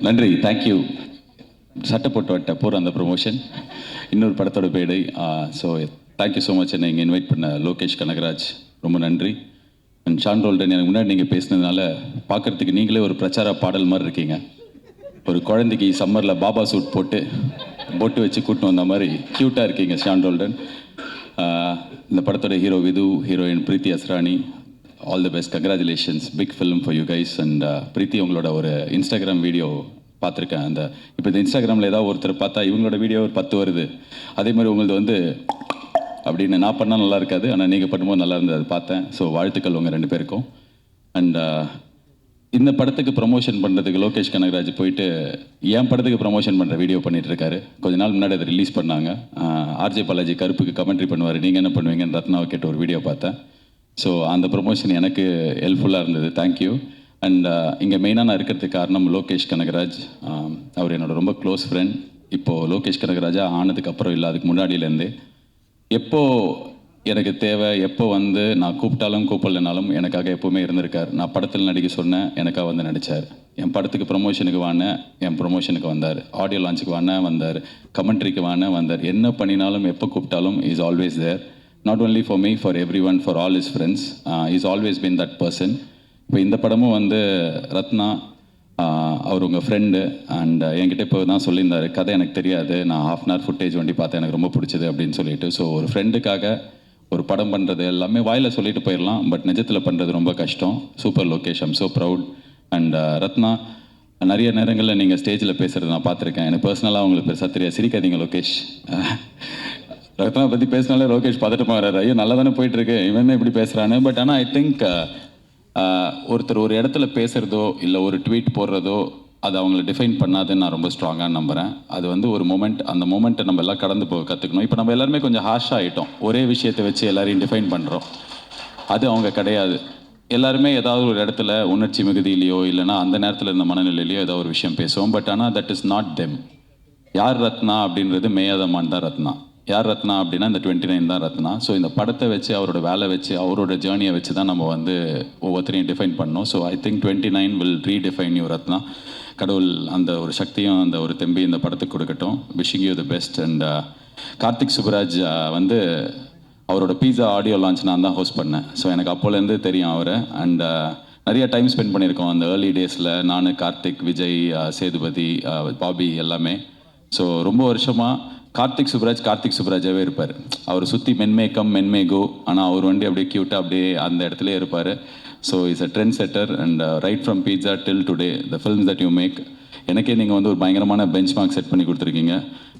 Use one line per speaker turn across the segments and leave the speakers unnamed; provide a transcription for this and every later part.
நன்றி, தேங்க்யூ. சட்டை போட்டு வட்ட போகிற அந்த ப்ரொமோஷன் இன்னொரு படத்தோட பேடை. So thank you so much. என்னை இங்கே இன்வைட் பண்ண லோகேஷ் கனகராஜ் ரொம்ப நன்றி. அண்ட் ஷான் ரோல்டன், எனக்கு முன்னாடி நீங்கள் பேசினதுனால பார்க்குறதுக்கு நீங்களே ஒரு பிரச்சார பாடல் மாதிரி இருக்கீங்க. ஒரு குழந்தைக்கு சம்மரில் பாபா சூட் போட்டு பொட்டு வச்சு கூட்டின்னு வந்த மாதிரி க்யூட்டாக இருக்கீங்க ஷான் ரோல்டன். இந்த படத்தோட hero Vidhu, heroine Preethi Asrani, all the best, congratulations, big film for you guys. And Preethi, உங்களோட ஒரு இன்ஸ்டாகிராம் வீடியோ பார்த்துருக்கேன். அந்த இப்போ இந்த இன்ஸ்டாகிராமில் ஏதாவது ஒருத்தர் பார்த்தா இவங்களோட வீடியோ ஒரு 10 வருது. அதே மாதிரி உங்களது வந்து அப்படின்னு நான் பண்ணால் நல்லா இருக்காது, ஆனால் நீங்கள் பண்ணும்போது நல்லா இருந்தது, அது பார்த்தேன். ஸோ வாழ்த்துக்கள் உங்கள் 2 பேருக்கும். அண்ட் இந்த படத்துக்கு ப்ரொமோஷன் பண்ணுறதுக்கு லோகேஷ் கனகராஜ் போயிட்டு என் படத்துக்கு ப்ரொமோஷன் பண்ணுற வீடியோ பண்ணிகிட்ருக்காரு. கொஞ்ச நாள் முன்னாடி அதை ரிலீஸ் பண்ணாங்க. ஆர்ஜே பாலாஜி கருப்புக்கு கமெண்ட்ரி பண்ணுவார், நீங்கள் என்ன பண்ணுவீங்கன்னு ரத்னாவை கேட்ட ஒரு வீடியோ பார்த்தேன். ஸோ அந்த ப்ரொமோஷன் எனக்கு ஹெல்ப்ஃபுல்லாக இருந்தது, தேங்க்யூ. அண்ட் இங்கே மெயினாக நான் இருக்கிறதுக்கு காரணம் லோகேஷ் கனகராஜ். அவர் என்னோட ரொம்ப க்ளோஸ் ஃப்ரெண்ட். இப்போது லோகேஷ் கனகராஜா ஆனதுக்கு அப்புறம் இல்லை, அதுக்கு முன்னாடியிலேருந்தே எப்போது எனக்கு தேவை, எப்போ வந்து நான் கூப்பிட்டாலும் கூப்பிடலனாலும் எனக்காக எப்போவுமே இருந்திருக்கார். நான் படத்தில் நடிக்க சொன்னேன், எனக்காக வந்து நடித்தார். என் படத்துக்கு ப்ரொமோஷனுக்கு வானேன், என் ப்ரொமோஷனுக்கு வந்தார். ஆடியோ லான்ச்சுக்கு வானேன், வந்தார். கமெண்ட்ரிக்கு வானேன், வந்தார். என்ன பண்ணினாலும் எப்போ கூப்பிட்டாலும் is always there. Not only for me, for everyone, for all his friends. Is always been that person. இப்போ இந்த படமும் வந்து ரத்னா அவர் உங்கள் ஃப்ரெண்டு. அண்ட் என்கிட்ட இப்போ தான் சொல்லியிருந்தார், கதை எனக்கு தெரியாது, நான் ½ அன் ஹவர் ஃபுட்டேஜ் வண்டி பார்த்தேன், எனக்கு ரொம்ப பிடிச்சது அப்படின்னு சொல்லிட்டு. ஸோ ஒரு ஃப்ரெண்டுக்காக ஒரு படம் பண்ணுறது எல்லாமே வாயில் சொல்லிட்டு போயிடலாம், பட் நிஜத்தில் பண்ணுறது ரொம்ப கஷ்டம். Super Lokesh, I'm so proud. And Ratna, நிறைய நேரங்களில் நீங்கள் ஸ்டேஜில் பேசுகிறது நான் பார்த்துருக்கேன். எனக்கு பர்சனலாக உங்களுக்கு பெருசாக தெரியாது, சிரிக்காதீங்க லோகேஷ். ரத்னா பற்றி பேசினாலே லோகேஷ் பதட்டமாக வர்றாரு, ஐயோ நல்லா தானே போயிட்டுருக்கு, இவன் இப்படி பேசுகிறான்னு. பட் ஆனால் ஐ திங்க் ஒருத்தர் ஒரு இடத்துல பேசுகிறதோ இல்லை ஒரு ட்வீட் போடுறதோ அது அவங்கள டிஃபைன் பண்ணாதுன்னு நான் ரொம்ப ஸ்ட்ராங்காக நம்புகிறேன். அது வந்து ஒரு மொமெண்ட், அந்த மொமெண்ட்டை நம்ம எல்லாம் கடந்து போக கற்றுக்கணும். இப்போ நம்ம எல்லாருமே கொஞ்சம் ஹார்ஷாக ஆகிட்டோம், ஒரே விஷயத்தை வச்சு எல்லாரையும் டிஃபைன் பண்ணுறோம். அது அவங்க கிடையாது. எல்லாருமே ஏதாவது ஒரு இடத்துல உணர்ச்சி மிகுதியிலையோ இல்லைனா அந்த நேரத்தில் இருந்த மனநிலையிலையோ ஏதாவது ஒரு விஷயம் பேசுவோம். பட் ஆனால் தட் இஸ் நாட் தெம். யார் ரத்னா அப்படின்றது மேயாதமான் தான் ரத்னா. யார் ரத்னா அப்படின்னா இந்த 29 தான் ரத்னா. ஸோ இந்த படத்தை வச்சு, அவரோட வேலை வச்சு, அவரோட ஜேர்னியை வச்சு தான் நம்ம வந்து ஒவ்வொருத்தரையும் டிஃபைன் பண்ணோம். So I think 29 will redefine you Ratna. கடவுள் அந்த ஒரு சக்தியும் அந்த ஒரு தெம்பி இந்த படத்துக்கு கொடுக்கட்டும். Wishing you the best. And Karthik Subbaraj வந்து அவரோட பீஸா ஆடியோ லான்ச் நான் தான் ஹோஸ்ட் பண்ணேன். ஸோ எனக்கு அப்போலேருந்து தெரியும் அவரை. அண்ட் நிறைய டைம் ஸ்பெண்ட் பண்ணியிருக்கோம் அந்த ஏர்லி டேஸில், நான், கார்த்திக், விஜய், சேதுபதி, பாபி எல்லாமே. ஸோ ரொம்ப வருஷமாக கார்த்திக் சுப்ராஜாவே இருப்பார். அவர் சுற்றி மென்மேகோ, ஆனால் அவர் வண்டி அப்படியே க்யூட்டாக அப்படியே அந்த இடத்துல இருப்பார். So is a trend setter. And right from Pizza till today the films that you make, எனக்கே நீங்கள் வந்து ஒரு பயங்கரமான பெஞ்ச் மார்க் செட் பண்ணி கொடுத்துருக்கீங்க.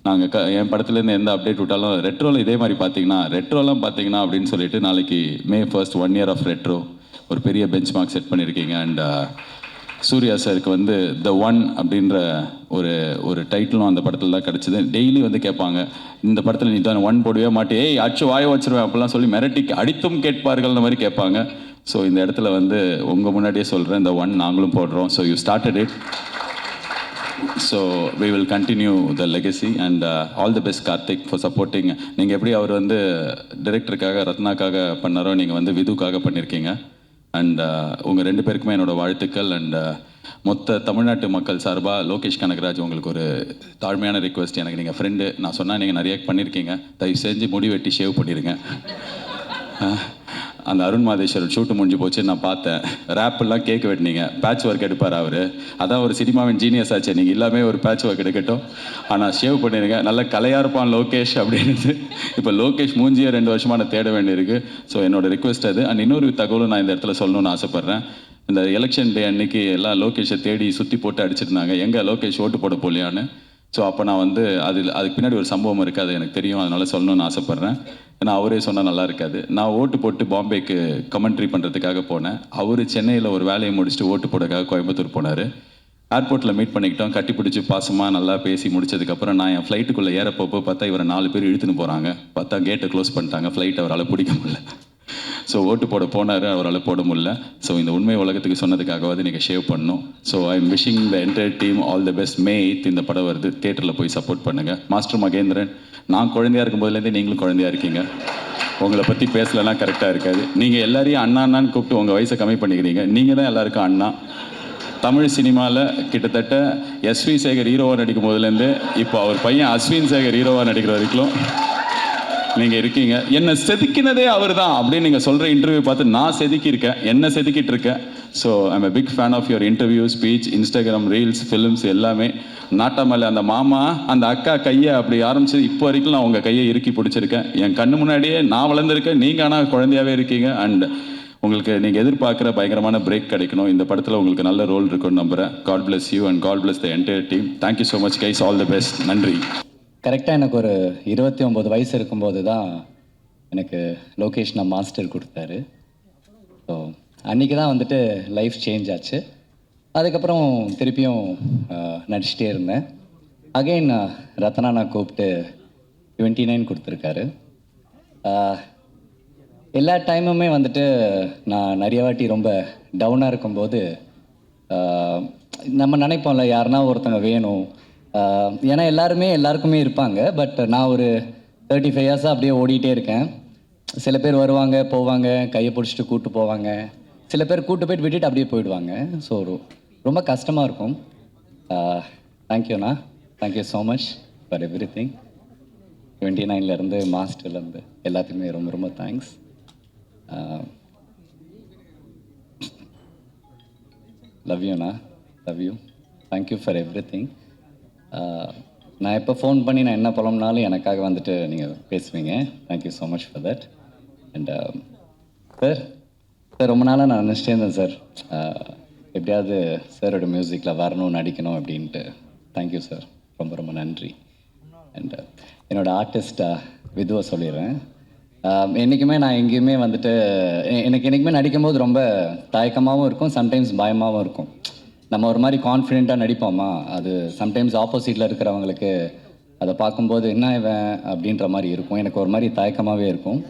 நாங்கள் என் படத்துலேருந்து எந்த அப்டேட் விட்டாலும் ரெட்ரோவில் இதே மாதிரி ரெட்ரோலாம் பார்த்தீங்கன்னா அப்படின்னு சொல்லிட்டு நாளைக்கு May 1st 1 year of retro ஒரு பெரிய பெஞ்ச் மார்க் செட் பண்ணியிருக்கீங்க. அண்ட் சூர்யா சாருக்கு வந்து த ஒன் அப்படின்ற ஒரு டைட்டிலும் அந்த படத்தில் தான் கிடச்சிது. டெய்லி வந்து கேட்பாங்க, இந்த படத்தில் நீ தான் 1 போடவே மாட்டே, ஏய் அச்சு வாய வச்சிருவேன் அப்படிலாம் சொல்லி மிரட்டி அடித்தும் கேட்பார்கள்ன்ற மாதிரி கேட்பாங்க. ஸோ இந்த இடத்துல வந்து உங்கள் முன்னாடியே சொல்கிறேன், இந்த 1 நாங்களும் போடுறோம். So you started it, so we will continue the legacy. And all the best Karthik for supporting. நீங்கள் எப்படி அவர் வந்து டைரக்டருக்காக ரத்னாக்காக பண்ணாரோ, நீங்கள் வந்து விதுக்காக பண்ணியிருக்கீங்க. அண்ட் உங்கள் 2 பேருக்குமே என்னோடய வாழ்த்துக்கள். அண்ட் மொத்த தமிழ்நாட்டு மக்கள் சார்பாக லோகேஷ் கனகராஜ், உங்களுக்கு ஒரு தாழ்மையான ரிக்வெஸ்ட். எனக்கு நீங்கள் ஃப்ரெண்டு, நான் சொன்னால் நீங்கள் நிறைய பண்ணியிருக்கீங்க, தயவு செஞ்சு முடி வெட்டி ஷேவ் பண்ணிடுங்க. அந்த அருண் மாதேஸ்வரன் ஷூட்டு முடிஞ்சு போச்சு, நான் பார்த்தேன். ரேப்பெல்லாம் கேக் வெட்டினீங்க, பேட்ச் ஒர்க் எடுப்பார் அவர். அதான் ஒரு சினிமாவின் ஜீனியஸ் ஆச்சு. நீங்கள் எல்லாமே ஒரு பேட்ச் ஒர்க் எடுக்கட்டும், ஆனால் ஷேவ் பண்ணிடுங்க. நல்ல கலையாக இருப்பான் லோகேஷ் அப்படின்னு. இப்போ லோகேஷ் மூஞ்சியை 2 வருஷமாக நான் தேட வேண்டியிருக்கு. ஸோ என்னோடய ரிக்வெஸ்ட் அது. அண்ட் இன்னொரு தகவலும் நான் இந்த இடத்துல சொல்லணும்னு ஆசைப்பட்றேன். இந்த எலெக்ஷன் டே அன்னைக்கு எல்லாம் லோகேஷை தேடி சுற்றி போட்டு அடிச்சிருந்தாங்க, எங்கே லோகேஷ் ஓட்டு போட போலியான்னு. ஸோ அப்போ நான் வந்து அதுக்கு பின்னாடி ஒரு சம்பவம் இருக்குது, அது எனக்கு தெரியும், அதனால் சொல்லணும்னு ஆசைப்பட்றேன். ஏன்னா அவரே சொன்னால் நல்லா இருக்காது. நான் ஓட்டு போட்டு பாம்பேக்கு கமெண்ட்ரி பண்ணுறதுக்காக போனேன். அவர் சென்னையில் ஒரு வேலையை முடிச்சுட்டு ஓட்டு போடக்காக கோயம்புத்தூர் போனார். ஏர்போர்ட்டில் மீட் பண்ணிக்கிட்டோம், கட்டி பிடிச்சி பாசமாக நல்லா பேசி முடிச்சதுக்கப்புறம் நான் என் ஃப்ளைட்டுக்குள்ளே ஏறப்போ பார்த்தா இவரை 4 பேர் இழுத்துன்னு போகிறாங்க. பார்த்தா கேட்டை க்ளோஸ் பண்ணிட்டாங்க, ஃப்ளைட் அவரால் பிடிக்க முடியல. ஸோ ஓட்டு போட போனார், அவரால் போட முடியல. ஸோ இந்த உண்மை உலகத்துக்கு சொன்னதுக்காகவாது நீங்கள் ஷேவ் பண்ணணும். So I am wishing the entire team all the best. May 8th இந்த படம் வருது, தியேட்டரில் போய் சப்போர்ட் பண்ணுங்கள். மாஸ்டர் மகேந்திரன், நான் குழந்தையாக இருக்கும்போதுலேருந்தே நீங்களும் குழந்தையாக இருக்கீங்க. உங்களை பற்றி பேசலைன்னா கரெக்டாக இருக்காது. நீங்கள் எல்லாரையும் அண்ணான்னு கூப்பிட்டு உங்கள் வயசை கம்மி பண்ணிக்கிறீங்க. நீங்கள் தான் எல்லாருக்கும் அண்ணா. தமிழ் சினிமாவில் கிட்டத்தட்ட எஸ்வி சேகர் ஹீரோவாக நடிக்கும் போதுலேருந்து இப்போ அவர் பையன் அஸ்வின் சேகர் ஹீரோவாக நடிக்கிற வரைக்கும் நீங்கள் இருக்கீங்க. என்னை செதுக்கினதே அவர் தான் அப்படின்னு நீங்கள் சொல்கிற இன்டர்வியூ பார்த்து நான் செதுக்கியிருக்கேன், என்ன செதுக்கிட்டு இருக்கேன். So I'm a big fan of your interview, speech, Instagram reels, films எல்லாமே. நாட்டாமல்ல அந்த மாமா அந்த அக்கா கையை அப்படி ஆரம்பிச்சு இப்போ வரைக்கும் நான் உங்கள் கையை இறுக்கி பிடிச்சிருக்கேன். என் கண்ணு முன்னாடியே நான் வளர்ந்துருக்கேன், நீங்கள் ஆனால் குழந்தையாகவே இருக்கீங்க. அண்ட் உங்களுக்கு நீங்கள் எதிர்பார்க்குற பயங்கரமான பிரேக் கிடைக்கணும். இந்த படத்தில் உங்களுக்கு நல்ல ரோல் இருக்குன்னு நம்புகிறேன். God bless you and God bless the entire team. Thank you so much guys, all the best. நன்றி.
கரெக்டாக எனக்கு ஒரு 29 வயசு இருக்கும்போது தான் எனக்கு லோகேஷ் நான் மாஸ்டர் கொடுத்தாரு. ஸோ அன்றைக்கி தான் வந்துட்டு லைஃப் சேஞ்ச் ஆச்சு. அதுக்கப்புறம் திருப்பியும் நடிச்சிட்டே இருந்தேன். அகெயின் ரத்னா நான் கூப்பிட்டு 29 கொடுத்துருக்காரு. எல்லா டைமுமே வந்துட்டு நான் நிறைய வாட்டி ரொம்ப டவுனாக இருக்கும்போது நம்ம நினைப்போம்ல யாருன்னா ஒருத்தங்க வேணும், ஏன்னா எல்லாருக்குமே இருப்பாங்க. பட் நான் ஒரு 35 இயர்ஸாக அப்படியே ஓடிட்டே இருக்கேன். சில பேர் வருவாங்க போவாங்க, கையை பிடிச்சிட்டு கூப்பிட்டு போவாங்க, சில பேர் கூப்பிட்டு போயிட்டு விட்டுட்டு அப்படியே போயிடுவாங்க. ஸோ ரொம்ப கஷ்டமாக இருக்கும். தேங்க்யூண்ணா, thank you so much for everything. 29லேருந்து மாஸ்டர்லேருந்து எல்லாத்துக்குமே ரொம்ப ரொம்ப தேங்க்ஸ். லவ் யூண்ணா, love you, thank you for everything. நான் எப்போ ஃபோன் பண்ணி நான் என்ன புலம்னாலும் எனக்காக வந்துட்டு நீங்கள் பேசுவீங்க. Thank you so much for that. And sir ரொம்ப நாளாக நான் நினச்சிட்டே இருந்தேன் சார், எப்படியாவது சாரோட மியூசிக்கில் வரணும், நடிக்கணும் அப்படின்ட்டு. தேங்க்யூ சார், ரொம்ப ரொம்ப நன்றி. அண்ட் என்னோடய ஆர்டிஸ்ட்டாக விதுவை சொல்லிடுறேன். என்றைக்குமே நான் எங்கேயுமே வந்துட்டு எனக்கு என்றைக்குமே நடிக்கும்போது ரொம்ப தயக்கமாகவும் இருக்கும், சம்டைம்ஸ் பயமாகவும் இருக்கும். நம்ம ஒரு மாதிரி கான்ஃபிடெண்ட்டாக நடிப்போமா, அது சம்டைம்ஸ் ஆப்போசிட்டில் இருக்கிறவங்களுக்கு அதை பார்க்கும்போது என்ன இவன் அப்படின்ற மாதிரி இருக்கும். எனக்கு ஒரு மாதிரி தயக்கமாகவே இருக்கும்.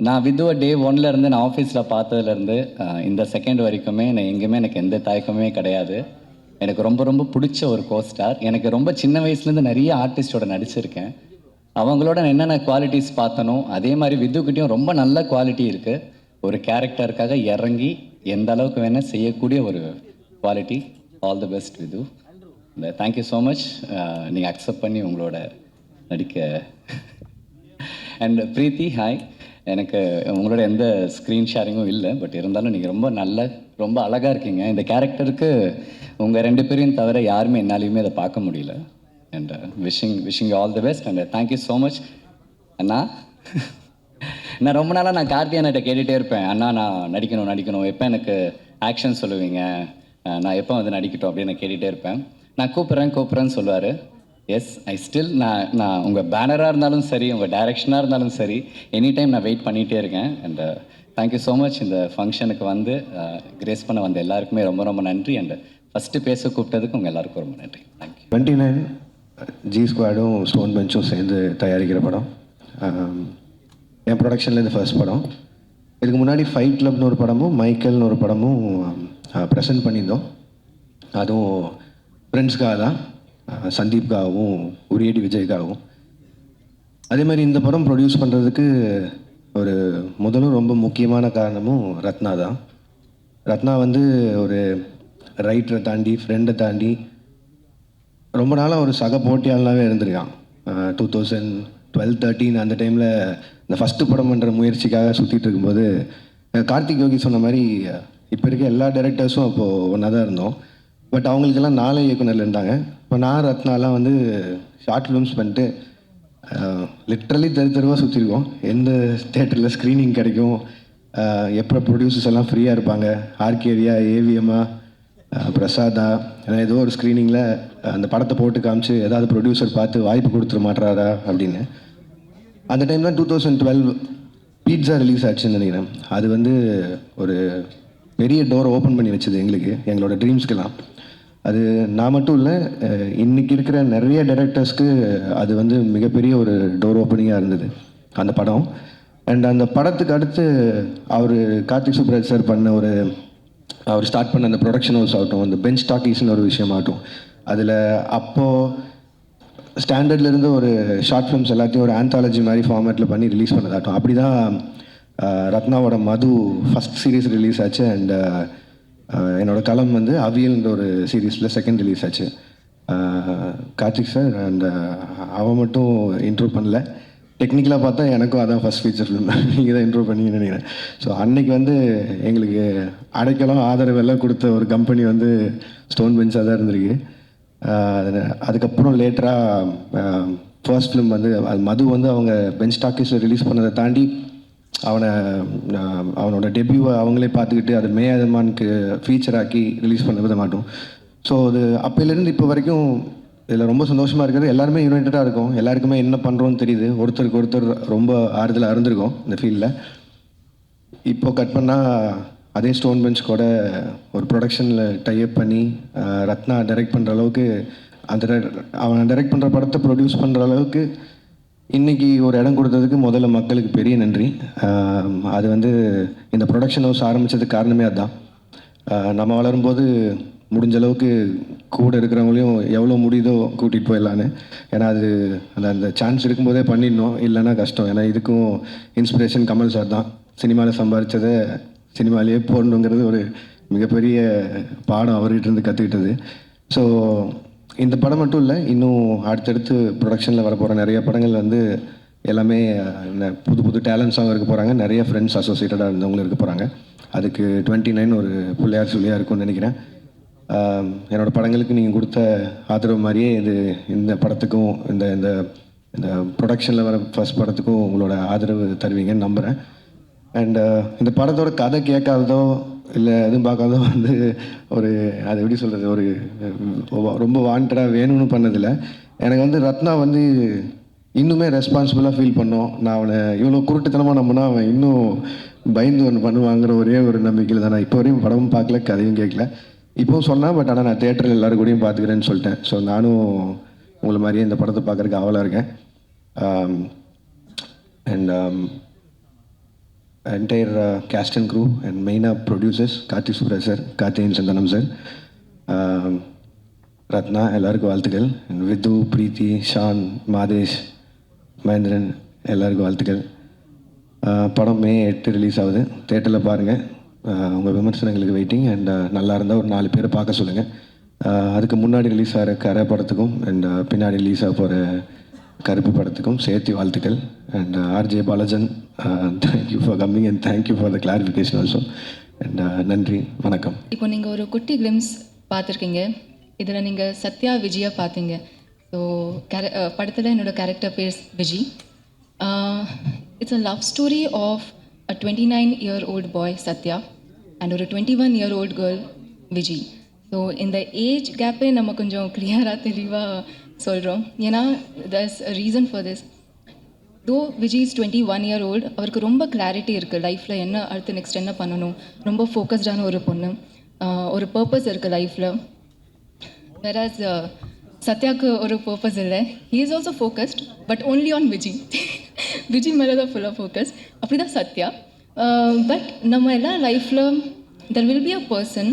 நான் வித்துவ டே 1லேருந்து நான் ஆஃபீஸில் பார்த்ததுலேருந்து இந்த செகண்ட் வரைக்குமே நான் எங்கேயுமே எனக்கு எந்த தயக்கமே கிடையாது. எனக்கு ரொம்ப ரொம்ப பிடிச்ச ஒரு கோஸ்டார். எனக்கு ரொம்ப சின்ன வயசுலேருந்து நிறைய ஆர்டிஸ்டோட நடிச்சிருக்கேன். அவங்களோட நான் என்னென்ன குவாலிட்டிஸ் பார்த்தனோ அதே மாதிரி வித்துக்கிட்டையும் ரொம்ப நல்ல குவாலிட்டி இருக்குது. ஒரு கேரக்டருக்காக இறங்கி எந்த அளவுக்கு வேணால் செய்யக்கூடிய ஒரு quality. All the best Vidhu. Thank you so much நீங்கள் அக்செப்ட் பண்ணி உங்களோட நடிக்க. And Preethi, hi. எனக்கு உங்களோட எந்த ஸ்க்ரீன் ஷேரிங்கும் இல்லை, பட் இருந்தாலும் நீங்கள் ரொம்ப அழகாக இருக்கீங்க. இந்த கேரக்டருக்கு உங்கள் 2 பேரையும் தவிர யாருமே என்னாலையுமே அதை பார்க்க முடியல. And wishing all the best. And thank you so much அண்ணா. நான் ரொம்ப நாளாக நான் கார்த்தி அண்ணாட்ட கேட்டுகிட்டே இருப்பேன், அண்ணா நான் நடிக்கணும், எப்போ எனக்கு ஆக்ஷன் சொல்லுவீங்க, நான் எப்போ வந்து நடிக்கட்டும் அப்படின்னு நான் கேட்டுகிட்டே இருப்பேன். நான் கூப்பிட்றேன்னு சொல்லுவார். எஸ், ஐ ஸ்டில் நான் உங்கள் பேனராக இருந்தாலும் சரி, உங்கள் டைரக்ஷனாக இருந்தாலும் சரி, எனி டைம் நான் வெயிட் பண்ணிகிட்டே இருக்கேன். And thank you so much. இந்த ஃபங்க்ஷனுக்கு வந்து கிரேஸ் பண்ண வந்த எல்லாருக்குமே ரொம்ப ரொம்ப நன்றி. அண்ட் ஃபஸ்ட்டு பேச கூப்பிட்டதுக்கு உங்கள் எல்லாருக்கும் ரொம்ப நன்றி. தேங்க்யூ.
29 ஜி ஸ்குவாடும் ஸ்டோன் பெஞ்சும் சேர்ந்து தயாரிக்கிற படம். என் ப்ரொடக்ஷனில் இது ஃபர்ஸ்ட் படம். இதுக்கு முன்னாடி ஃபைட் கிளப்னு ஒரு படமும் மைக்கேல்னு ஒரு படமும் ப்ரெசென்ட் பண்ணியிருந்தோம். அதுவும் ஃப்ரெண்ட்ஸ்க்காக தான், சந்தீப்காகவும் உரியடி விஜய்க்காகவும். அதே மாதிரி இந்த படம் ப்ரொடியூஸ் பண்ணுறதுக்கு ஒரு முதலும் ரொம்ப முக்கியமான காரணமும் ரத்னா தான். ரத்னா வந்து ஒரு ரைட்டரை தாண்டி ஃப்ரெண்டை தாண்டி ரொம்ப நாளாக ஒரு சக போட்டியாளனாகவே இருந்திருக்கான். 2012-13 அந்த டைமில் இந்த ஃபஸ்ட்டு படம் பண்ணுற முயற்சிக்காக சுற்றிட்டு இருக்கும்போது கார்த்திக் யோகி சொன்ன மாதிரி இப்போ இருக்க எல்லா டைரக்டர்ஸும் அப்போது ஒன்றா தான் இருந்தோம். பட் அவங்களுக்கெல்லாம் 4 இயக்குனர் இருந்தாங்க. இப்போ நான் ரத்னாலாம் வந்து ஷார்ட் ஃபிலிம்ஸ் பண்ணிட்டு லிட்ரலி தெருவாக சுற்றிருக்கோம். எந்த தேட்டரில் ஸ்க்ரீனிங் கிடைக்கும், எப்போ ப்ரொடியூசர்ஸ் எல்லாம் ஃப்ரீயாக இருப்பாங்க, ஆர்கேவியா, ஏவிஎம்மா, பிரசாதா, ஏதோ ஒரு ஸ்க்ரீனிங்கில் அந்த படத்தை போட்டு காமிச்சு ஏதாவது ப்ரொடியூசர் பார்த்து வாய்ப்பு கொடுத்துட மாட்டாரா அப்படின்னு. அந்த டைம் தான் 2012 பீட்சா ரிலீஸ் ஆச்சுன்னு நினைக்கிறேன். அது வந்து ஒரு பெரிய டோரை ஓப்பன் பண்ணி வச்சது எங்களுக்கு, எங்களோட ட்ரீம்ஸ்க்கெல்லாம். அது நான் மட்டும் இல்லை, இன்றைக்கி இருக்கிற நிறைய டைரக்டர்ஸ்க்கு அது வந்து மிகப்பெரிய ஒரு டோர் ஓப்பனிங்காக இருந்தது அந்த படம். அண்ட் அந்த படத்துக்கு அடுத்து அவர் கார்த்திக் சுப்ராஜ் சார் பண்ண அவர் ஸ்டார்ட் பண்ண அந்த ப்ரொடக்ஷன் ஹவுஸ் ஆகட்டும், அந்த பெஞ்ச் டாக்கீஸ்னு ஒரு விஷயமாகட்டும், அதில் அப்போது ஸ்டாண்டர்டில் இருந்து ஒரு ஷார்ட் ஃபிலிம்ஸ் எல்லாத்தையும் ஒரு ஆந்தாலஜி மாதிரி ஃபார்மேட்டில் பண்ணி ரிலீஸ் பண்ணதாகட்டும். அப்படி தான் ரத்னாவோட மது ஃபஸ்ட் சீரீஸ் ரிலீஸ் ஆச்சு. அண்ட் என்னோட களம் வந்து அவியல்ன்ற ஒரு சீரீஸில் செகண்ட் ரிலீஸ் ஆச்சு. கார்த்திக் சார் அண்ட் அவன் மட்டும் இன்ட்ரோ பண்ணல. டெக்னிக்கலாக பார்த்தா எனக்கும் அதான் ஃபஸ்ட் ஃபீச்சர் ஃபிலிம். நீங்கள் தான் இன்ட்ரோ பண்ணீங்கன்னு நினைக்கிறேன். ஸோ அன்னைக்கு வந்து எங்களுக்கு அடைக்கலம் ஆதரவு எல்லாம் கொடுத்த ஒரு கம்பெனி வந்து ஸ்டோன் பெஞ்சாக தான் இருந்திருக்கு. அதுக்கப்புறம் லேட்டராக ஃபர்ஸ்ட் ஃபிலிம் வந்து மது வந்து அவங்க பெஞ்ச் டாக்கீஸில் ரிலீஸ் பண்ணதை தாண்டி அவனோட டெபியூவை அவங்களே பார்த்துக்கிட்டு அது மேயமானுக்கு ஃபீச்சர் ஆக்கி ரிலீஸ் பண்ண விட மாட்டோம். ஸோ அது அப்போலேருந்து இப்போ வரைக்கும் இதில் ரொம்ப சந்தோஷமாக இருக்கிறது. எல்லாருமே யுனைட்டடாக இருக்கும், எல்லாருக்குமே என்ன பண்ணுறோன்னு தெரியுது, ஒருத்தருக்கு ஒருத்தர் ரொம்ப ஆறுதலாக இருந்திருக்கும் இந்த ஃபீல்டில். இப்போ கட் பண்ணால் அதே ஸ்டோன் பெஞ்ச் கூட ஒரு ப்ரொடக்ஷனில் டைப் பண்ணி ரத்னா டைரக்ட் பண்ணுற அளவுக்கு அவன் டைரக்ட் பண்ணுற படத்தை ப்ரொடியூஸ் பண்ணுற அளவுக்கு இன்றைக்கி ஒரு இடம் கொடுத்ததுக்கு முதல்ல மக்களுக்கு பெரிய நன்றி. அது வந்து இந்த ப்ரொடக்ஷன் ஹவுஸ் ஆரம்பித்ததுக்கு காரணமே அதுதான். நம்ம வளரும்போது முடிஞ்ச அளவுக்கு கூட இருக்கிறவங்களையும் எவ்வளோ முடியுதோ கூட்டிகிட்டு போயிடலான்னு. ஏன்னா அது அந்த சான்ஸ் இருக்கும்போதே பண்ணிடணும், இல்லைன்னா கஷ்டம். ஏன்னா இதுக்கும் இன்ஸ்பிரேஷன் கமல் சார் தான். சினிமாவில் சம்பாதிச்சதை சினிமாலேயே போடணுங்கிறது ஒரு மிகப்பெரிய பாடம் அவர்கிட்ட இருந்து கற்றுக்கிட்டது. ஸோ இந்த படம் மட்டும் இல்லை, இன்னும் அடுத்தடுத்து ப்ரொடக்ஷனில் வரப்போகிற நிறைய படங்கள் வந்து எல்லாமே புது புது டேலண்ட்ஸாகவும் இருக்க போகிறாங்க. நிறைய ஃப்ரெண்ட்ஸ் அசோசியேட்டடாக இருந்தவங்களும் இருக்க போகிறாங்க. அதுக்கு 29 ஒரு பிள்ளையார் சொல்லியாக இருக்கும்னு நினைக்கிறேன். என்னோடய படங்களுக்கு நீங்கள் கொடுத்த ஆதரவு மாதிரியே இந்த படத்துக்கும் இந்த இந்த இந்த ப்ரொடக்ஷனில் வர ஃபர்ஸ்ட் படத்துக்கும் உங்களோட ஆதரவு தருவீங்கன்னு நம்புகிறேன். அண்ட் இந்த படத்தோட கதை கேட்காததோ இல்லை எதுவும் பார்க்காதோ வந்து ஒரு அது எப்படி சொல்கிறது, ஒரு ரொம்ப வாண்டடாக வேணும்னு பண்ணதில்லை. எனக்கு வந்து ரத்னா வந்து இன்னுமே ரெஸ்பான்சிபிளாக ஃபீல் பண்ணோம். நான் அவனை இவ்வளோ குருட்டுத்தனமாக நம்பினா அவன் இன்னும் பயந்து ஒன்று பண்ணுவாங்கிற ஒரே ஒரு நம்பிக்கையில் தான் நான் இப்போ வரையும் படமும் பார்க்கல, கதையும் கேட்கல. இப்போவும் சொன்னேன், பட் ஆனால் நான் தேட்டரில் எல்லோரும் கூடயும் பார்த்துக்கிறேன்னு சொல்லிட்டேன். ஸோ நானும் உங்களை மாதிரியே இந்த படத்தை பார்க்குறதுக்கு ஆவலாக இருக்கேன். And entire cast and crew and மெயினாக producers Karthik Subbaraj sir, Karthikeyan Santhanam sir, Rathna, எல்லாருக்கும் வாழ்த்துக்கள். அண்ட் வித்து, பிரீத்தி, ஷான், மாதேஷ், மகேந்திரன், எல்லாருக்கும் வாழ்த்துக்கள். படம் May 8 ரிலீஸ் ஆகுது, தேட்டரில் பாருங்கள். உங்கள் விமர்சனங்களுக்கு வெயிட்டிங். அண்ட் நல்லா இருந்தால் ஒரு 4 பேரை பார்க்க சொல்லுங்கள். அதுக்கு முன்னாடி ரிலீஸ் ஆகிற கரை படத்துக்கும் அண்ட் பின்னாடி ரிலீஸ் ஆக போகிற கருப்பு படத்துக்கும் சேர்த்து வாழ்த்துக்கள். And RJ பாலாஜன், thank you for coming and thank you for the clarification also. And நன்றி, வணக்கம்.
இப்போ நீங்கள் ஒரு குட்டி கிளிம்ஸ் பார்த்துருக்கீங்க. இதில் நீங்கள் சத்யா விஜயா பார்த்தீங்க. ஸோ படத்தில் என்னோடய கேரக்டர் பேர் Viji. It's a love story of a 29-year-old boy Satya and ஒரு 21-year-old girl Viji. ஸோ இந்த ஏஜ் கேப்பே நம்ம கொஞ்சம் கிளியராக தெளிவாக சொல்கிறோம். ஏன்னா there's a reason for this. தோ விஜி இஸ் 21-year-old, அவருக்கு ரொம்ப கிளாரிட்டி இருக்குது லைஃப்பில், என்ன அடுத்து நெக்ஸ்ட் என்ன பண்ணணும், ரொம்ப ஃபோக்கஸ்டான ஒரு பொண்ணு, ஒரு பர்பஸ் இருக்குது லைஃப்பில். வேறாஸ் சத்யாவுக்கு ஒரு பர்பஸ் இல்லை. He is also focused but only on Viji. Viji மேலே தான் ஃபுல்லாக ஃபோக்கஸ். அப்படி தான் சத்யா. பட் நம்ம எல்லாம் லைஃப்பில் there will be a person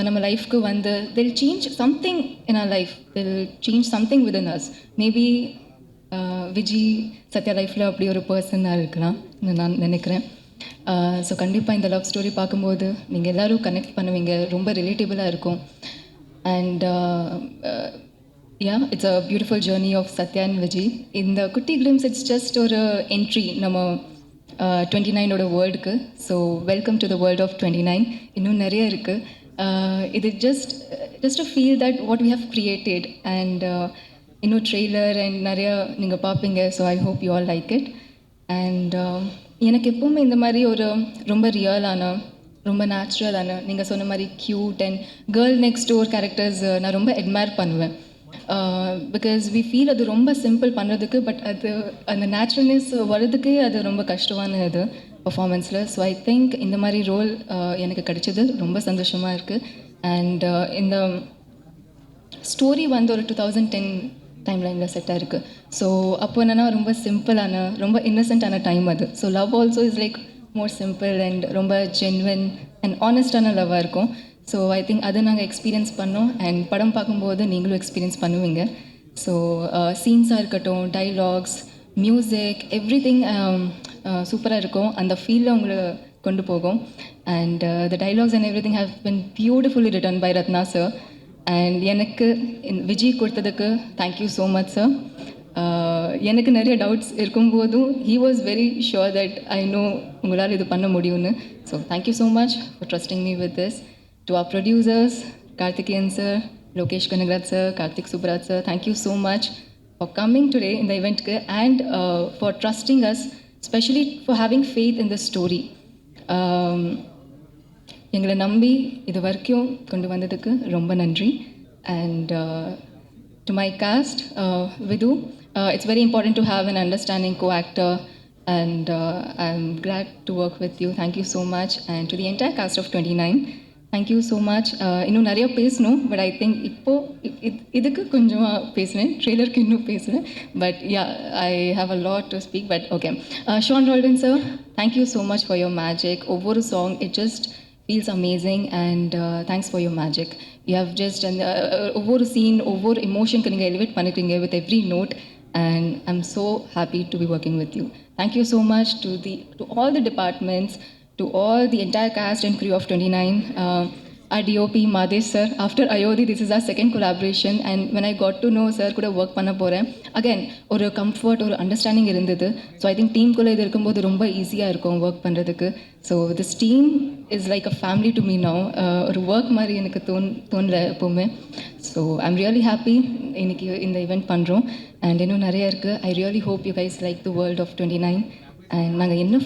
நம்ம லைஃப்க்கு வந்து they'll change something in our life, they'll change something within us. Maybe Viji Sathya லைஃப்பில் அப்படி ஒரு பர்சனாக இருக்கலாம் நான் நினைக்கிறேன். ஸோ கண்டிப்பாக இந்த லவ் ஸ்டோரி பார்க்கும்போது நீங்கள் எல்லோரும் கனெக்ட் பண்ணுவீங்க, ரொம்ப ரிலேட்டபிளாக இருக்கும். And it's a beautiful journey of Satya and Vijay. In the Kutti Glimpse, it's just ஒரு entry நம்ம 29ஓட வேர்ல்டுக்கு. So welcome to the world of 29. இன்னும் நிறைய இருக்குது. இது just to feel that what we have created. And இன்னும் trailer and நிறையா நீங்கள் பார்ப்பீங்க. So I hope you all like it. And எனக்கு எப்போவுமே இந்த மாதிரி ஒரு ரொம்ப ரியலான, ரொம்ப நேச்சுரலான, நீங்கள் சொன்ன மாதிரி cute and girl next door characters நான் ரொம்ப அட்மையர் பண்ணுவேன். பிகாஸ் வி ஃபீல் அது ரொம்ப சிம்பிள் பண்ணுறதுக்கு, பட் அது அந்த நேச்சுரல்னஸ் வர்றதுக்கே அது ரொம்ப கஷ்டமான இது பர்ஃபார்மன்ஸில். ஸோ ஐ திங்க் இந்த மாதிரி ரோல் எனக்கு கிடைச்சது ரொம்ப சந்தோஷமாக இருக்குது. அண்ட் இந்த ஸ்டோரி வந்து ஒரு 2010 டைம்லைனில் செட்டாக இருக்குது. ஸோ அப்போ என்னென்னா ரொம்ப சிம்பிளான, ரொம்ப இன்னசென்ட்டான டைம் அது. So love also is like more simple and ரொம்ப ஜென்வன் அண்ட் ஆனஸ்டான லவ்வாக இருக்கும். ஸோ ஐ திங்க் அதை நாங்கள் எக்ஸ்பீரியன்ஸ் பண்ணோம். அண்ட் படம் பார்க்கும்போது நீங்களும் எக்ஸ்பீரியன்ஸ் பண்ணுவீங்க. ஸோ சீன்ஸாக இருக்கட்டும், டைலாக்ஸ், மியூசிக், எவ்ரி திங் சூப்பராக இருக்கும். அந்த ஃபீலில் உங்களை கொண்டு போகும். And the dialogues and everything have been beautifully written by Rathna sir. And எனக்கு விஜய் கொடுத்ததுக்கு தேங்க்யூ ஸோ மச் சார். எனக்கு நிறைய டவுட்ஸ் இருக்கும்போதும் he was very sure that I know உங்களால் இது பண்ண முடியும்னு. So thank you so much for trusting me with this. To our producers Karthikeyan sir, Lokesh Kanagaraj sir, Karthik Subbaraj sir, thank you so much for coming today in the event and for trusting us, especially for having faith in the story. எங்களை நம்பி இது வரைக்கும் கொண்டு வந்ததுக்கு ரொம்ப நன்றி. And to my cast, Vidhu, it's very important to have an understanding co-actor, and I'm glad to work with you. Thank you so much. And to the entire cast of 29, thank you so much. இன்னும் நிறைய பேசணும், but I think இப்போது இதுக்கு கொஞ்சமாக பேசுவேன், ட்ரெய்லருக்கு இன்னும் பேசுவேன். But ya, I have a lot to speak, but okay. Sean Roldan sir, thank you so much for your magic. ஒவ்வொரு song it just feels amazing, and thanks for your magic. You have just அந்த ஒவ்வொரு scene, ஒவ்வொரு எமோஷனுக்கு நீங்கள் elevate பண்ணிக்கிறீங்க with every note, and I'm so happy to be working with you. Thank you so much to all the departments, to all the entire cast and crew of 29. Our DOP Madesh sir, after Ayodhi this is our second collaboration, and when I got to know sir kuda work panna poren, again ஒரு comfort ஒரு understanding இருந்தது. So I think team குள்ள இது இருக்கும்போது ரொம்ப ஈஸியா இருக்கும் work பண்றதுக்கு. So this team is like a family to me now. ஒரு work மாதிரி எனக்கு தோணல எப்பவுமே. So I'm really happy இன்னைக்கு இந்த event பண்றோம், and இன்னும் நிறைய இருக்கு. I really hope you guys like the world of 29, and நாங்க என்ன